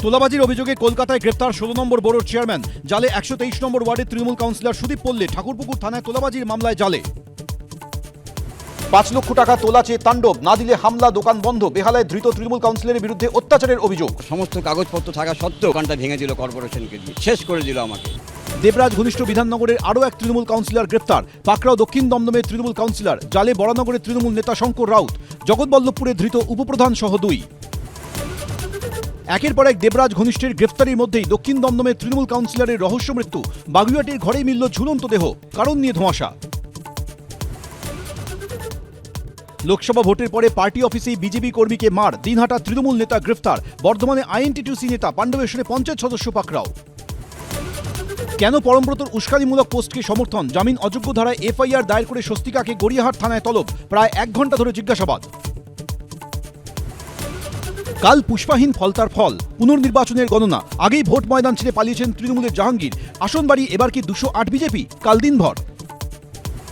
তোলাবাজির অভিযোগে কলকাতায় গ্রেপ্তার 16 নম্বর বোর্ডের চেয়ারম্যান। জালে 123 নম্বর ওয়ার্ডের তৃণমূল কাউন্সিলর সুদীপ পল্লে ঠাকুরপুকুর থানায় তোলাবাজির মামলায় জালে। 5 লক্ষ টাকা তোলা চেয়ে তাণ্ডব, না দিলে হামলা, দোকান বন্ধ। বেহালায় ধৃত তৃণমূল কাউন্সিলরের বিরুদ্ধে অত্যাচারের অভিযোগ। সমস্ত কাগজপত্র থাকা সত্ত্বেও দোকানটা ভেঙে দিল, কর্পোরেশনকে দিয়ে শেষ করে দিল আমাকে। দেবরাজ ঘনিষ্ঠ বিধাননগরের আরও এক তৃণমূল কাউন্সিলর গ্রেপ্তার। পাকড়াও দক্ষিণ দমদমের তৃণমূল কাউন্সিলর, জালে বরানগরের তৃণমূল নেতা শঙ্কর রাউত। জগৎবল্লভপুরে ধৃত উপপ্রধান সহ 2। একের পর এক দেবরাজ ঘনিষ্ঠের গ্রেফতারির মধ্যেই দক্ষিণ দমদমের তৃণমূল কাউন্সিলরের রহস্য মৃত্যু। বাগুইয়াটির ঘরেই মিলল ঝুলন্ত দেহ, কারণ নিয়ে ধোঁয়াশা। লোকসভা ভোটের পরে পার্টি অফিসেই বিজেপি কর্মীকে মার, দিনহাটা তৃণমূল নেতা গ্রেফতার। বর্ধমানে আইএনটিটিউসি নেতা পাণ্ডবেশ্বরে পঞ্চায়েত সদস্য পাকড়াও। কেন পরমব্রতর উস্কানিমূলক পোস্টকে সমর্থন, জামিন অযোগ্য ধারায় এফআইআর দায়ের করে স্বস্তিকাকে গড়িয়াহাট থানায় তলব। প্রায় 1 ঘন্টা ধরে জিজ্ঞাসাবাদ। কাল পুষ্পাহীন ফলতার ফল, পুনর্নির্বাচনের গণনা। আগেই ভোট ময়দান ছেড়ে পালিয়েছেন তৃণমূলের জাহাঙ্গীর। আসন বাড়ি এবার কি 208 বিজেপি? কাল দিনভর।